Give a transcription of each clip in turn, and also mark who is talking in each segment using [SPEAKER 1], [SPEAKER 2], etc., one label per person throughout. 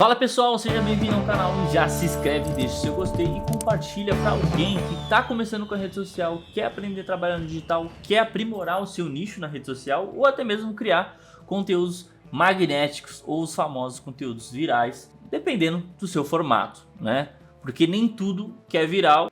[SPEAKER 1] Fala pessoal, seja bem-vindo ao canal, já se inscreve, deixa o seu gostei e compartilha para alguém que está começando com a rede social, quer aprender a trabalhar no digital, quer aprimorar o seu nicho na rede social ou até mesmo criar conteúdos magnéticos ou os famosos conteúdos virais, dependendo do seu formato, né? Porque nem tudo que é viral.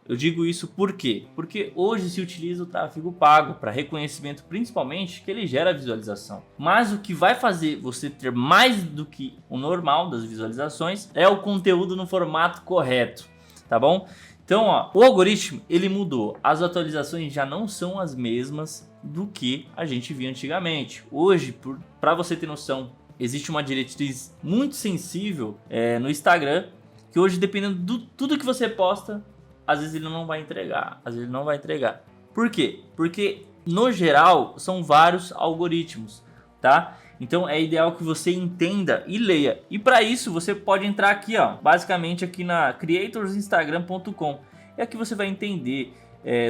[SPEAKER 1] Eu digo isso por quê? Porque hoje se utiliza o tráfego pago para reconhecimento, principalmente que ele gera visualização. Mas o que vai fazer você ter mais do que o normal das visualizações é o conteúdo no formato correto, tá bom? Então, ó, o algoritmo ele mudou, as atualizações já não são as mesmas do que a gente via antigamente. Hoje, para você ter noção, existe uma diretriz muito sensível no Instagram, que hoje, dependendo de tudo que você posta, às vezes ele não vai entregar, às vezes ele não vai entregar. Por quê? Porque, no geral, são vários algoritmos, tá? Então, é ideal que você entenda e leia. E para isso, você pode entrar aqui, ó, basicamente aqui na creatorsinstagram.com. E aqui você vai entender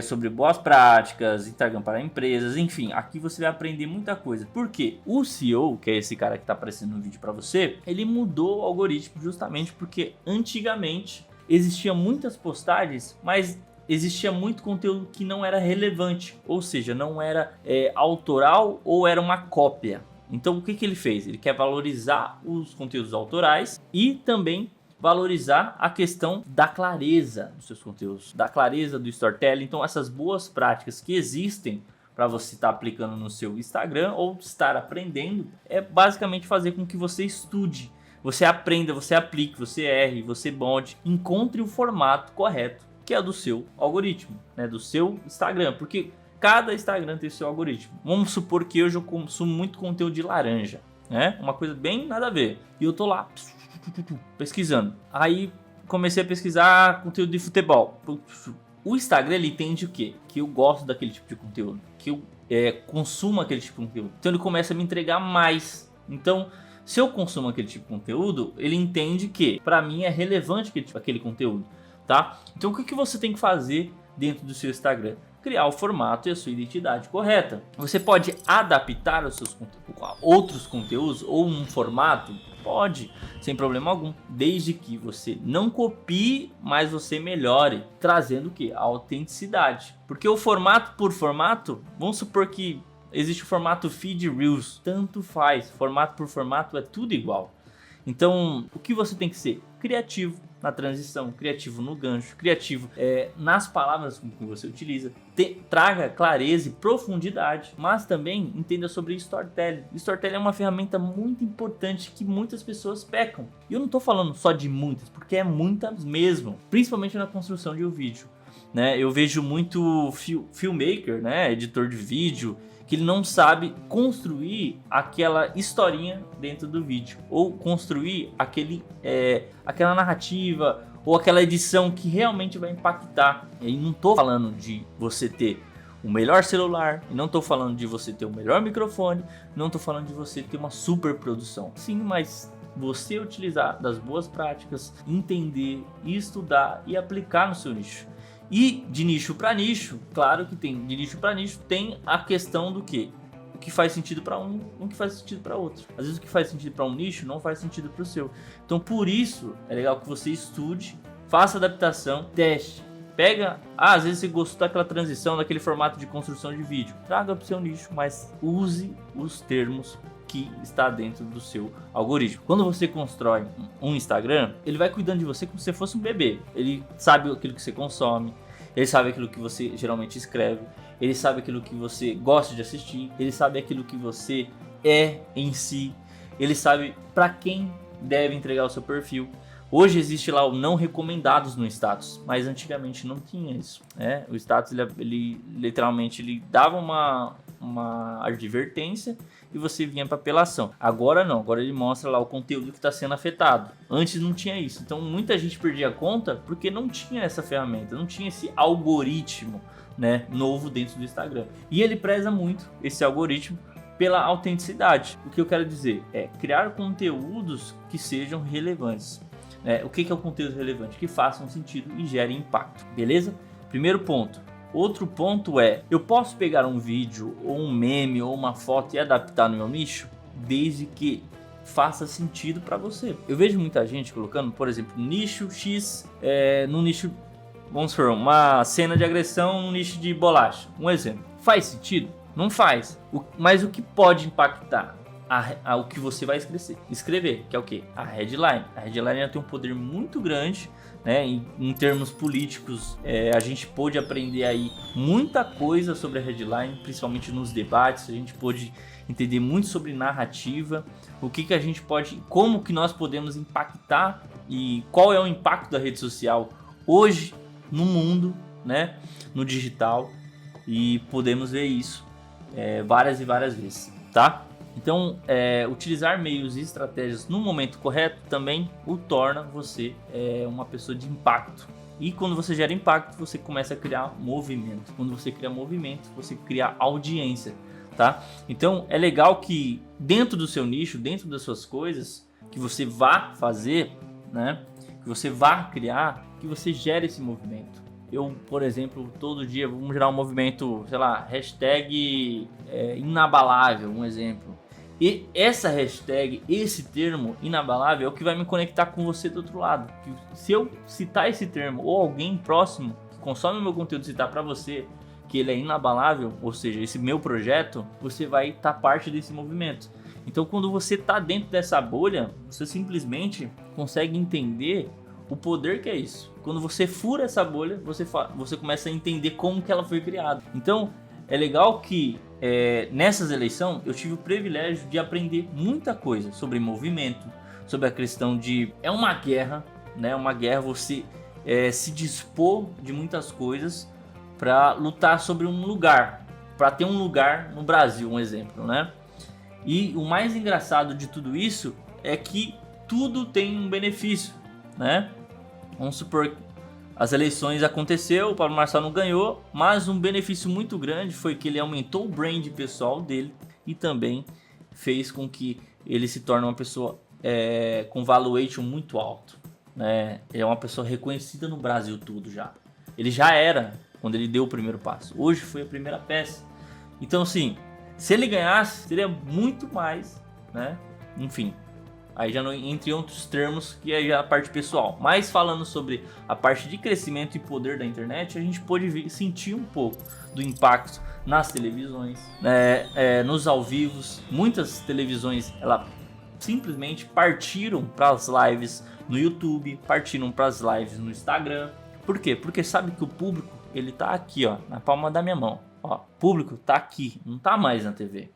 [SPEAKER 1] sobre boas práticas, Instagram para empresas, enfim, aqui você vai aprender muita coisa. Porque o CEO, que é esse cara que está aparecendo no vídeo para você, ele mudou o algoritmo justamente porque antigamente existiam muitas postagens, mas existia muito conteúdo que não era relevante, ou seja, não era autoral ou era uma cópia. Então o que ele fez? Ele quer valorizar os conteúdos autorais e também valorizar a questão da clareza dos seus conteúdos, da clareza do storytelling. Então essas boas práticas que existem para você estar aplicando no seu Instagram ou estar aprendendo, é basicamente fazer com que você estude, você aprenda, você aplique, você erre, você bonde, encontre o formato correto, que é do seu algoritmo, né, do seu Instagram, porque cada Instagram tem seu algoritmo. Vamos supor que hoje eu consumo muito conteúdo de laranja, né, uma coisa bem nada a ver, e eu tô lá pesquisando. Aí comecei a pesquisar conteúdo de futebol. O Instagram ele entende o quê? Que eu gosto daquele tipo de conteúdo, que eu consumo aquele tipo de conteúdo. Então ele começa a me entregar mais. Então, se eu consumo aquele tipo de conteúdo, ele entende que para mim é relevante aquele conteúdo, tá? Então o que você tem que fazer dentro do seu Instagram? Criar o formato e a sua identidade correta. Você pode adaptar os seus outros conteúdos ou um formato? Pode, sem problema algum, desde que você não copie, mas você melhore, trazendo o que? A autenticidade. Porque o formato por formato, vamos supor que existe o formato feed reels, tanto faz, formato por formato é tudo igual. Então, o que você tem que ser? Criativo na transição, criativo no gancho, criativo nas palavras que você utiliza, traga clareza e profundidade, mas também entenda sobre storytelling. Storytelling é uma ferramenta muito importante que muitas pessoas pecam. E eu não estou falando só de muitas, porque é muitas mesmo, principalmente na construção de um vídeo, né? Eu vejo muito filmmaker, né, editor de vídeo, que ele não sabe construir aquela historinha dentro do vídeo, ou construir aquela narrativa, ou aquela edição que realmente vai impactar. E não estou falando de você ter o melhor celular, não estou falando de você ter o melhor microfone, não estou falando de você ter uma super produção. Sim, mas você utilizar das boas práticas, entender, estudar e aplicar no seu nicho. E de nicho para nicho, claro que tem, de nicho para nicho tem a questão do que? O que faz sentido para um, o que faz sentido para outro. Às vezes o que faz sentido para um nicho não faz sentido para o seu. Então por isso é legal que você estude, faça adaptação, teste. Pega, às vezes você gostou daquela transição, daquele formato de construção de vídeo, traga para o seu nicho, mas use os termos que está dentro do seu algoritmo. Quando você constrói um Instagram, ele vai cuidando de você como se você fosse um bebê. Ele sabe aquilo que você consome, ele sabe aquilo que você geralmente escreve, ele sabe aquilo que você gosta de assistir, ele sabe aquilo que você é em si, ele sabe para quem deve entregar o seu perfil. Hoje existe lá o não recomendados no status, mas antigamente não tinha isso, né? O status ele literalmente ele dava uma advertência e você vinha para apelação. Agora não, agora ele mostra lá o conteúdo que está sendo afetado. Antes não tinha isso, então muita gente perdia a conta porque não tinha essa ferramenta, não tinha esse algoritmo, né, novo dentro do Instagram. E ele preza muito esse algoritmo pela autenticidade. O que eu quero dizer é criar conteúdos que sejam relevantes. O que é o conteúdo relevante? Que façam sentido e gerem impacto, beleza? Primeiro ponto. Outro ponto é, eu posso pegar um vídeo ou um meme ou uma foto e adaptar no meu nicho? Desde que faça sentido para você. Eu vejo muita gente colocando, por exemplo, nicho X, no nicho, vamos supor, uma cena de agressão no nicho de bolacha. Um exemplo. Faz sentido? Não faz. Mas o que pode impactar? O que você vai escrever, que é o quê? A headline. A headline tem um poder muito grande, né? Em termos políticos, a gente pôde aprender aí muita coisa sobre a headline, principalmente nos debates. A gente pôde entender muito sobre narrativa, o que a gente pode, como que nós podemos impactar e qual é o impacto da rede social hoje no mundo, né? No digital, e podemos ver isso várias e várias vezes, tá? Então, utilizar meios e estratégias no momento correto também o torna você uma pessoa de impacto. E quando você gera impacto, você começa a criar movimento. Quando você cria movimento, você cria audiência, tá? Então, é legal que dentro do seu nicho, dentro das suas coisas, que você vá fazer, né? Que você vá criar, que você gere esse movimento. Eu, por exemplo, todo dia vamos gerar um movimento, sei lá, hashtag inabalável, um exemplo. E essa hashtag, esse termo inabalável é o que vai me conectar com você do outro lado. Se eu citar esse termo ou alguém próximo que consome o meu conteúdo citar para você que ele é inabalável, ou seja, esse meu projeto, você vai estar parte desse movimento. Então, quando você está dentro dessa bolha, você simplesmente consegue entender o poder que é isso. Quando você fura essa bolha, você começa a entender como que ela foi criada. Então, é legal que nessas eleições eu tive o privilégio de aprender muita coisa sobre movimento, sobre a questão de... É uma guerra, né? Uma guerra, você se dispor de muitas coisas para lutar sobre um lugar, para ter um lugar no Brasil, um exemplo, né? E o mais engraçado de tudo isso é que tudo tem um benefício, né? Vamos supor que as eleições aconteceu, o Pablo Marçal não ganhou, mas um benefício muito grande foi que ele aumentou o brand pessoal dele e também fez com que ele se torne uma pessoa com valuation muito alto, né? Ele é uma pessoa reconhecida no Brasil todo já. Ele já era quando ele deu o primeiro passo. Hoje foi a primeira peça. Então, assim, se ele ganhasse, seria muito mais, né? Enfim, aí já não, entre outros termos, que é já a parte pessoal. Mas falando sobre a parte de crescimento e poder da internet, a gente pôde sentir um pouco do impacto nas televisões, nos ao vivos. Muitas televisões, ela simplesmente partiram para as lives no YouTube, partiram para as lives no Instagram. Por quê? Porque sabe que o público, ele tá aqui, ó, na palma da minha mão. Ó, o público tá aqui, não tá mais na TV.